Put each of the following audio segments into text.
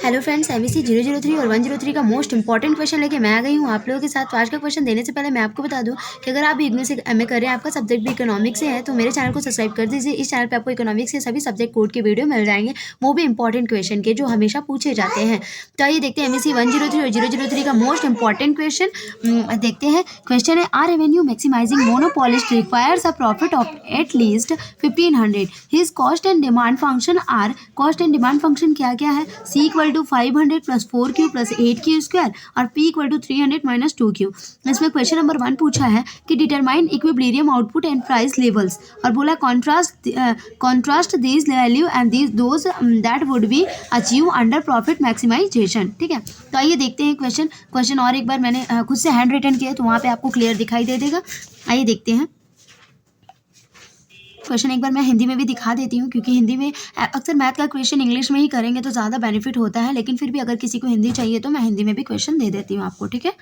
Hello friends, MSc 003 और 103 का most important question लेके मैं आ गई हूँ आप लोगों के साथ। तो आज का क्वेश्चन देने से पहले मैं आपको बता दूँ कि अगर आप इग्नू से एमए कर रहे हैं, आपका सब्जेक्ट भी इकोनॉमिक्स से है, तो मेरे चैनल को सब्सक्राइब कर दीजिए। इस चैनल पे आपको इकोनॉमिक्स के सभी सब्जेक्ट कोड के वीडियो मिल जाएंगे, वो भी इंपॉर्टेंट क्वेश्चन के जो हमेशा पूछे जाते हैं। तो आइए देखते हैं एमएससी 103 और 003 का मोस्ट इंपॉर्टेंट क्वेश्चन। देखते हैं क्वेश्चन है, are revenue maximising monopolist requires a profit of at least 1500। His cost and demand function are. Cost and demand function क्या क्या है? C equal to 500 plus 4q plus 8q square और p equal to 300 minus 2q। इसमें question number 1 पूछा है कि determine equilibrium output and price levels, और बोला contrast these value and these those that would be achieve under profit maximisation. ठीक है, तो आइए देखते हैं क्वेश्चन और एक बार मैंने खुद से हैंड रिटन किया, तो वहाँ पे आपको क्लियर दिखाई दे देगा। आइए देखते हैं क्वेश्चन। एक बार मैं हिंदी में भी दिखा देती हूँ, क्योंकि हिंदी में अक्सर मैथ का क्वेश्चन इंग्लिश में ही करेंगे तो ज़्यादा बेनिफिट होता है, लेकिन फिर भी अगर किसी को हिंदी चाहिए तो मैं हिंदी में भी क्वेश्चन दे देती हूँ आपको। ठीक है,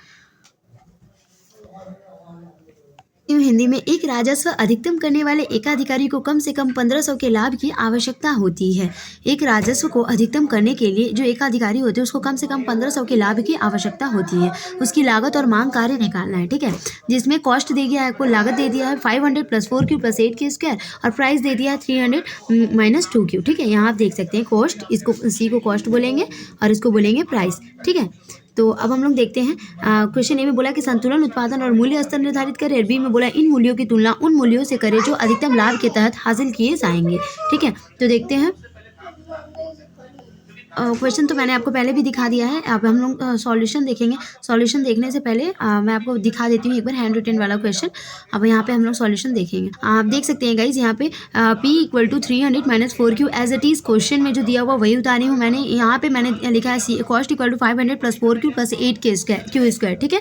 हिंदी में, एक राजस्व अधिकतम करने वाले एकाधिकारी को कम से कम 1500 के लाभ की आवश्यकता होती है। एक राजस्व को अधिकतम करने के लिए जो एकाधिकारी होते हैं उसको कम से कम 1500 के लाभ की आवश्यकता होती है। उसकी लागत और मांग कार्य निकालना है। ठीक है, जिसमें कॉस्ट दे दिया है, आपको लागत दे दिया है 500 plus 4q plus 8q square और प्राइस दे दिया है 300 माइनस 2q। ठीक है, यहाँ आप देख सकते हैं कॉस्ट, इसको सी को कॉस्ट बोलेंगे और इसको बोलेंगे प्राइस। ठीक है, तो अब हम लोग देखते हैं क्वेश्चन ए में बोला कि संतुलन उत्पादन और मूल्य स्तर निर्धारित करें, और बी में बोला इन मूल्यों की तुलना उन मूल्यों से करें जो अधिकतम लाभ के तहत हासिल किए जाएंगे। ठीक है, तो देखते हैं क्वेश्चन तो मैंने आपको पहले भी दिखा दिया है। अब हम लोग सॉल्यूशन देखेंगे। सॉल्यूशन देखने से पहले मैं आपको दिखा देती हूँ एक बार हैंड रिटन वाला क्वेश्चन। अब यहाँ पे हम लोग सॉल्यूशन देखेंगे। आप देख सकते हैं गाइज, यहाँ पे p equal to 300 minus 4q as it is question में जो दिया हुआ वही उतारी हूँ मैंने। यहाँ पे मैंने लिखा है cost equal to 500 plus 4q plus 8q square. ठीक है,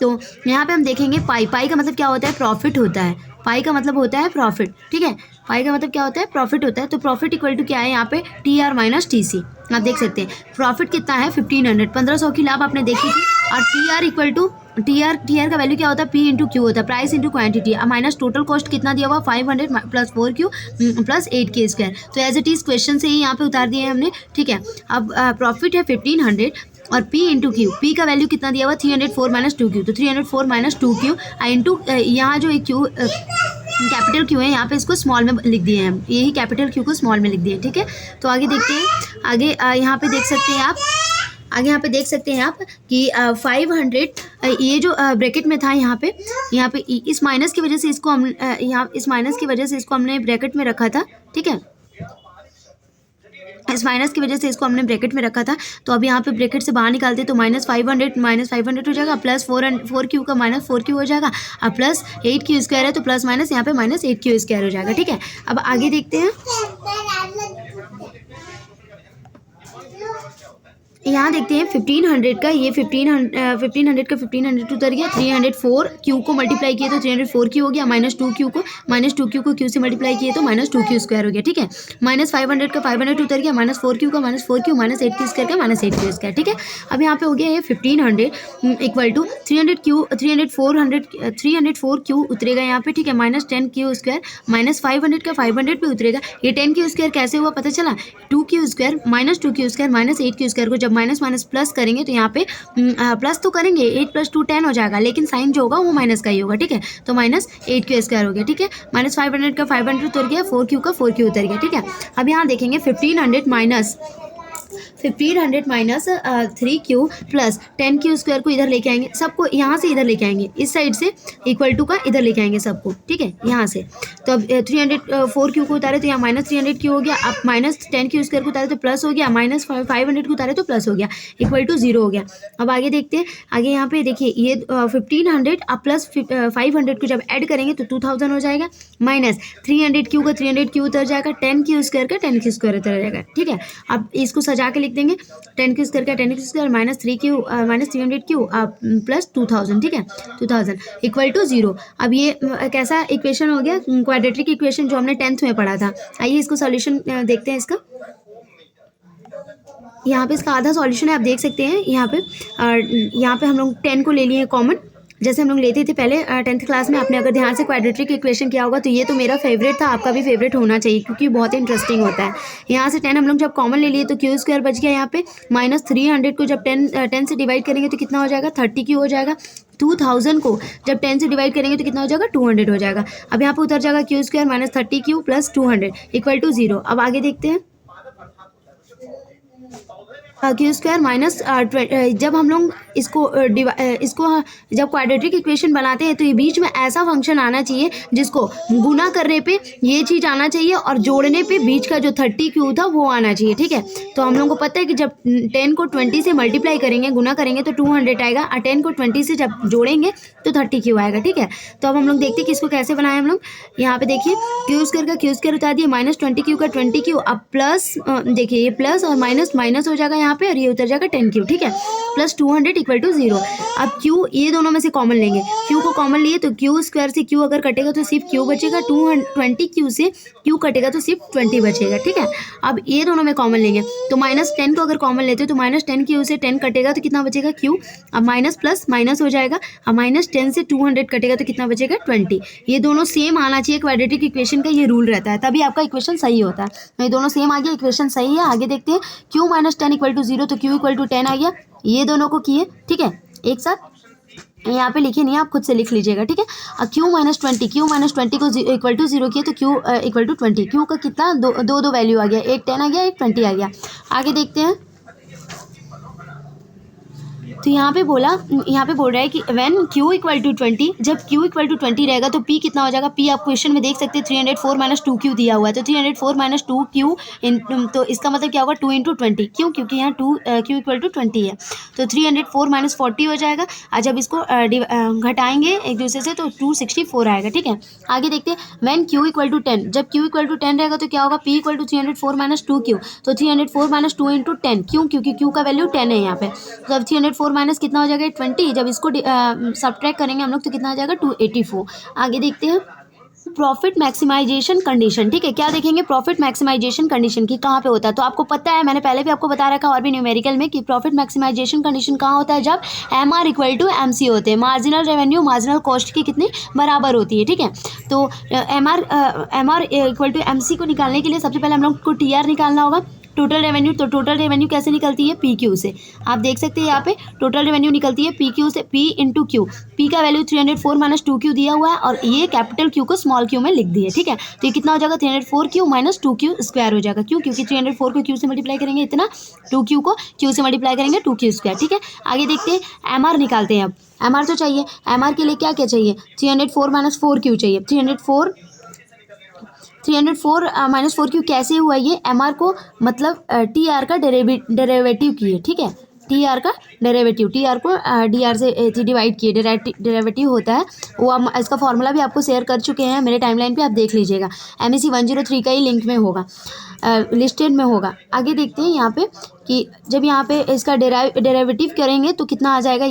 तो यहाँ पे हम देखेंगे पाई का मतलब क्या होता है? प्रॉफिट होता है। पाई का मतलब होता है प्रॉफिट। ठीक है, पाई का मतलब क्या होता है? प्रॉफिट होता है। तो प्रॉफिट इक्वल टू क्या है यहाँ पे? T R minus T C. आप देख सकते हैं प्रॉफिट कितना है? 1500 की लाभ आपने देखी थी। और T R equal to T R का वैल्यू क्या होता है? पी इंटू क्यू होता है, price into quantity. Minus total cost कितना दिया हुआ? 500 plus 4q plus 8q square. तो एज इट इज क्वेश्चन से ही यहाँ पे उतार दिए हैं हमने। ठीक है, अब प्रॉफिट है 1500 और p इंटू क्यू, पी का वैल्यू कितना दिया हुआ? 304 माइनस 2q। तो 304 माइनस 2q इंटू यहाँ जो क्यू कैपिटल क्यू है, यहाँ पे इसको स्मॉल में लिख दिए हैं, यही कैपिटल क्यू को स्मॉल में लिख दिए। ठीक है, तो आगे देखते हैं। आगे यहाँ पे देख सकते हैं आप, आगे यहाँ पे देख सकते हैं आप कि 500 ये जो ब्रैकेट में था यहाँ पे इस माइनस की वजह से इसको हम यहाँ इस माइनस की वजह से इसको हमने ब्रैकेट में रखा था। ठीक है, इस माइनस की वजह से इसको हमने ब्रैकेट में रखा था। तो अब यहाँ पे ब्रैकेट से बाहर निकालते तो माइनस 500 हो जाएगा, प्लस 4q का माइनस 4q हो जाएगा, और प्लस 8q स्क्वायर है तो प्लस माइनस यहाँ पे माइनस 8q स्क्वायर हो जाएगा। ठीक है, अब आगे देखते हैं। यहाँ देखते हैं 1500 का, ये 1500 का 1500 उतर गया, 304 क्यू को मल्टीप्लाई किए तो 304 क्यू हो गया, माइनस 2q को क्यू से मल्टीप्लाई किए तो माइनस 2q स्क्वायर हो गया। ठीक है, माइनस 500 का 500 उतर गया, माइनस 4q का minus 4q minus 8q square का माइनस 8q स्क्वायर। ठीक है, अब यहाँ पे हो गया ये 1500 इक्वल टू 304 क्यू उतरेगा यहाँ पे। ठीक है, माइनस 10q स्क्वायर माइनस 500 का 500 पे उतरेगा। ये 10q स्क्वायर कैसे हुआ पता चला? 2q square minus 2q square minus 8q square को जब माइनस माइनस प्लस करेंगे तो यहाँ पे प्लस तो करेंगे, 8 प्लस 2 10 हो जाएगा, लेकिन साइन जो होगा वो माइनस का ही होगा। ठीक है, तो माइनस 8q स्क्वायर हो गया। ठीक है, माइनस 500 का 500 उतर गया, 4q का 4q उतर गया। ठीक है, अब यहाँ देखेंगे 1500 minus 3q plus 10q square को इधर लेके आएंगे, सबको यहाँ से इधर लेके आएंगे, इस साइड से इक्वल टू का इधर लेके आएंगे सबको। ठीक है, यहाँ से तो अब 304q को उतारे तो यहाँ माइनस 300q हो गया, अब माइनस 10q स्क्वायर को उतारे तो प्लस हो गया, माइनस 500 को उतारे तो प्लस हो गया, इक्वल टू 0 हो गया। अब आगे देखते हैं। आगे यहाँ पे देखिए ये 1500 अब प्लस 500 को जब ऐड करेंगे तो 2000 हो जाएगा, माइनस 300q का 300q उतर जाएगा, 10q स्क्वायर का 10q स्क्वायर उतर जाएगा। ठीक है, अब इसको सजा के लिख देंगे, 10q स्क्वायर का 10q square minus 3q minus 300q plus 2000। ठीक है, 2000 इक्वल टू 0। अब ये कैसा इक्वेशन हो गया? क्वाड्रेटिक इक्वेशन जो हमने 10th में पढ़ा था। आइए इसको सॉल्यूशन देखते हैं इसका। यहाँ पे इसका आधा सॉल्यूशन है, आप देख सकते हैं। यहाँ पे हम लोग 10 को ले लिए कॉमन, जैसे हम लोग लेते थे पहले 10th क्लास में, आपने अगर ध्यान से क्वाड्रेटिक इक्वेशन किया होगा तो ये तो मेरा फेवरेट था, आपका भी फेवरेट होना चाहिए क्योंकि बहुत ही इंटरेस्टिंग होता है। यहाँ से 10 हम लोग जब कॉमन ले लिए तो क्यू स्क्वायर बच गया यहाँ पे, माइनस 300 को जब 10 से डिवाइड करेंगे तो कितना हो जाएगा, 30 क्यू हो जाएगा। 2000 को जब 10 से डिवाइड करेंगे तो कितना हो जाएगा, 200 हो जाएगा। अब यहाँ पे उतर जाएगा Q square minus 30 Q plus 200 equal to 0। अब आगे देखते हैं, क्यू स्क्वायर माइनस जब हम लोग इसको जब क्वाड्रेटिक इक्वेशन बनाते हैं तो ये बीच में ऐसा फंक्शन आना चाहिए जिसको गुना करने पे ये चीज़ आना चाहिए और जोड़ने पे बीच का जो 30 क्यू था वो आना चाहिए। ठीक है, तो हम लोग को पता है कि जब 10 को 20 से मल्टीप्लाई करेंगे, गुना करेंगे तो 200 आएगा, और 10 को 20 से जब जोड़ेंगे तो 30 क्यू आएगा। ठीक है, तो अब हम लोग देखते हैं कि इसको कैसे बनाए हम लोग। यहाँ पे देखिए क्यू स्क्वायर का क्यू स्क्वायर उतार दिए, माइनस 20 क्यू का 20 क्यू, अब प्लस देखिए ये प्लस और माइनस माइनस हो जाएगा यहाँ पे, और ये उतर जाएगा 10 क्यू। ठीक है, प्लस 200 इक्वल टू 0। अब क्यू ये दोनों में से कॉमन लेंगे, क्यू को कॉमन लिए तो क्यू स्क्वायर से क्यू अगर कटेगा तो सिर्फ क्यू बचेगा, 220 क्यू से क्यू कटेगा तो सिर्फ 20 बचेगा। ठीक है, अब ये दोनों में कॉमन लेंगे तो माइनस 10 को अगर कॉमन लेते हो तो माइनस 10 क्यू से 10 कटेगा तो कितना बचेगा, क्यू। अब माइनस प्लस माइनस हो जाएगा, अब माइनस 10 से 200 कटेगा तो कितना बचेगा, 20। ये दोनों सेम आना चाहिए, क्वाड्रेटिक इक्वेशन का ये रूल रहता है, तभी आपका इक्वेशन सही होता है। ये दोनों सेम आ गया, इक्वेशन सही है। आगे देखते हैं, क्यू माइनस 10 इक्वल टू 0 तो क्यू इक्वल टू 10 आ गया। ये दोनों को किए, ठीक है, एक साथ यहाँ पे लिखे नहीं, आप खुद से लिख लीजिएगा। ठीक है, अब क्यू माइनस 20 को इक्वल टू 0 किए तो क्यू इक्वल टू 20। क्यू का कितना दो वैल्यू आ गया, एक 10 आ गया, एक 20 आ गया। आगे देखते हैं, तो यहाँ पे बोल रहा है कि व्हेन q इक्वल टू 20, जब q इक्वल टू 20 रहेगा तो p कितना हो जाएगा। p आप क्वेश्चन में देख सकते हैं 304 माइनस 2q दिया हुआ है, तो 304 माइनस 2q तो इसका मतलब क्या होगा, 2 इंटू 20। क्यों, क्योंकि यहाँ q इक्वल टू 20 है, तो 304 माइनस 40 हो जाएगा। और जब इसको घटाएंगे एक दूसरे से तो 264 आएगा। ठीक है, आगे देखते हैं, व्हेन q इक्वल टू 10, जब q इक्वल टू 10 रहेगा तो क्या होगा, p equal to 304 minus 2q, तो 304 माइनस 2 इंटू 10। क्यों, क्योंकि q का वैल्यू 10 है यहाँ पे, तो अब 304 माइनस कितना हो जाएगा, 20। जब इसको सब्ट्रैक्ट करेंगे हम लोग तो कितना आ जाएगा, 284। आगे देखते हैं, प्रॉफिट मैक्सिमाइजेशन कंडीशन। ठीक है, क्या देखेंगे, प्रॉफिट मैक्सिमाइजेशन कंडीशन की कहाँ पे होता है, तो आपको पता है, मैंने पहले भी आपको बता रखा और भी न्यूमेरिकल में, कि प्रॉफिट मैक्सिमाइजेशन कंडीशन कहाँ होता है, जब M R equal to M C होते हैं, मार्जिनल रेवेन्यू मार्जिनल कॉस्ट की कितनी बराबर होती है। ठीक है, तो M R equal to M C को निकालने के लिए सबसे पहले हम लोग को टी आर निकालना होगा, टोटल रेवेन्यू। तो टोटल रेवेन्यू कैसे निकलती है, पी क्यू से। आप देख सकते हैं यहाँ पे टोटल रेवेन्यू निकलती है पी क्यू से, पी इंटू क्यू। पी का वैल्यू 304 माइनस 2q दिया हुआ है और ये कैपिटल क्यू को स्मॉल क्यू में लिख दिए। ठीक है, तो ये कितना हो जाएगा, 304q माइनस 2q स्क्वायर हो जाएगा। क्यों, क्योंकि 304 को क्यू से मल्टीप्लाई करेंगे इतना, 2q को क्यू से मल्टीप्लाई करेंगे 2q स्क्वायर। ठीक है, आगे देखते हैं, एम आर निकालते हैं। अब एम आर तो चाहिए, एम आर के लिए क्या क्या चाहिए, 304 माइनस 4q चाहिए। 304 माइनस 4q कैसे हुआ, ये एम आर को मतलब टी आर का डेरिवेटिव किए। ठीक है, टी आर का डेरिवेटिव, टी आर को डी आर से डिवाइड किए, डेरिवेटिव होता है वो। हम इसका फॉर्मूला भी आपको शेयर कर चुके हैं मेरे टाइमलाइन पे, आप देख लीजिएगा, MEC 103 का ही लिंक में होगा, लिस्टेड में होगा। आगे देखते हैं यहाँ पे कि जब यहाँ पे इसका डेरिवेटिव करेंगे तो कितना आ जाएगा,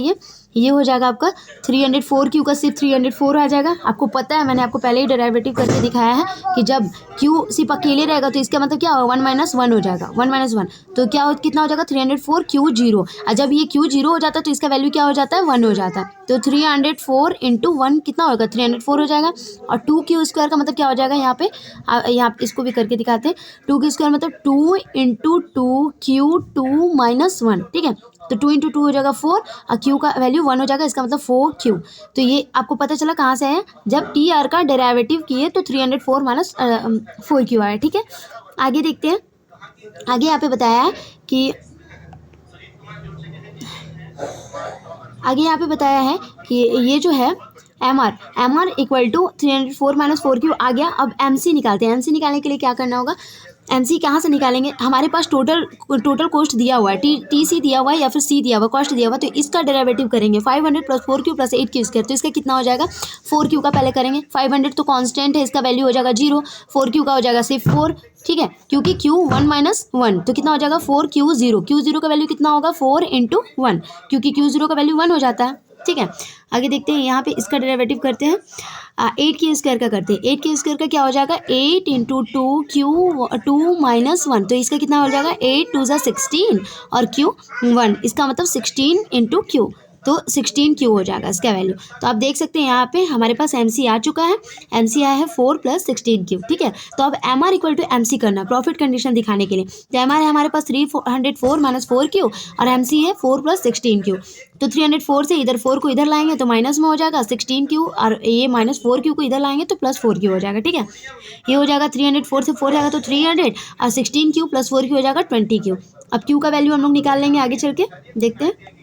ये हो जाएगा आपका 304q का सिर्फ 304 आ जाएगा। आपको पता है, मैंने आपको पहले ही डेरिवेटिव करके दिखाया है कि जब q सिर्फ अकेले रहेगा तो इसका मतलब क्या होगा, 1 माइनस 1 हो जाएगा, 1 माइनस 1 तो क्या कितना हो जाएगा, 304q 0। और जब ये q 0 हो जाता है तो इसका वैल्यू क्या हो जाता है, 1 हो जाता है। तो 304 इंटू 1 कितना होगा, 304 हो जाएगा। और 2q स्क्वायर का मतलब क्या हो जाएगा, यहाँ इसको भी करके दिखाते हैं। 2q स्क्वायर मतलब 2 इंटू 2q 2 माइनस 1। ठीक है, तो 2 इंटू 2 हो जाएगा 4 और q का वैल्यू 1 हो जाएगा, इसका मतलब 4q। तो ये आपको पता चला कहाँ से है, जब टी आर का डेरिवेटिव किए तो 304 माइनस 4q आया। ठीक है, आगे देखते हैं, आगे यहाँ पे बताया है कि ये जो है M R equal to 304 minus 4q आ गया। अब एम सी निकालते हैं। एम सी निकालने के लिए क्या करना होगा, एम सी कहाँ से निकालेंगे, हमारे पास टोटल कॉस्ट दिया हुआ है, टी सी दिया हुआ है या फिर सी दिया हुआ, कॉस्ट दिया हुआ, तो इसका डेरिवेटिव करेंगे 500 plus 4q plus 8q square. तो इसका कितना हो जाएगा, 4q का पहले करेंगे, 500 तो कांस्टेंट है, इसका वैल्यू हो जाएगा 0, 4q का हो जाएगा सिर्फ 4। ठीक है, क्योंकि q 1 माइनस 1 तो कितना हो जाएगा, 4q 0। q 0 का वैल्यू कितना होगा, 4 इंटू 1, क्योंकि q 0 का वैल्यू 1 हो जाता है। ठीक है, आगे देखते हैं, यहाँ पे इसका डेरिवेटिव करते हैं, 8q स्क्वायर का करते हैं। 8q स्क्वायर का क्या हो जाएगा, 8 इंटू 2 माइनस 1 तो इसका कितना हो जाएगा, 8 2 ज़ा 16 और q 1, इसका मतलब 16 इंटू q तो 16 क्यू हो जाएगा इसका वैल्यू। तो आप देख सकते हैं यहाँ पे हमारे पास एम सी आ चुका है, एम सी आया है 4 + 16 क्यू, ठीक है। तो अब M R equal to M C करना, प्रॉफिट कंडीशन दिखाने के लिए। तो एम आर है हमारे पास 304 - 4 क्यू और एम सी है 4 + 16 क्यू। तो 304 से इधर 4 को इधर लाएंगे तो माइनस में हो जाएगा 16 क्यू, और ये -4 क्यू को इधर लाएंगे तो +4 क्यू हो जाएगा, ठीक है। ये हो जाएगा 304 से 4 जाएगा तो 300, और 16 क्यू + 4 क्यू हो जाएगा 20 क्यू। अब क्यू का वैल्यू हम लोग निकाल लेंगे आगे चल के, देखते हैं।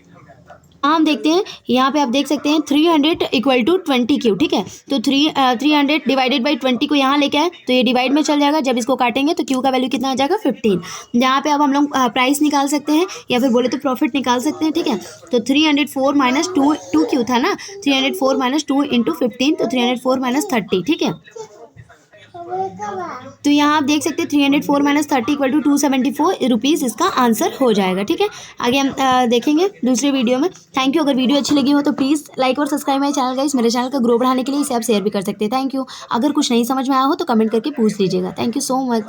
हम देखते हैं यहाँ पे आप देख सकते हैं 300 = 20 क्यू, ठीक है। तो 300 डिवाइडेड बाई 20 को यहाँ लेके आए तो ये डिवाइड में चल जाएगा, जब इसको काटेंगे तो क्यू का वैल्यू कितना आ जाएगा 15। यहाँ पे अब हम लोग प्राइस निकाल सकते हैं या फिर बोले तो प्रॉफिट निकाल सकते हैं, ठीक है। तो 304 - 2 क्यू था ना, 304 - 2 × 15, तो 304 - 30, ठीक है। तो यहाँ आप देख सकते हैं 304 - 30 = 274 रुपीज़ इसका आंसर हो जाएगा, ठीक है। आगे हम देखेंगे दूसरे वीडियो में। Thank you. अगर वीडियो अच्छी लगी हो तो प्लीज़ लाइक और सब्सक्राइब माय चैनल गाइस। मेरे चैनल का ग्रो बढ़ाने के लिए इसे आप शेयर भी कर सकते हैं। Thank you. अगर कुछ नहीं समझ में आया हो तो कमेंट करके पूछ लीजिएगा। Thank you so much.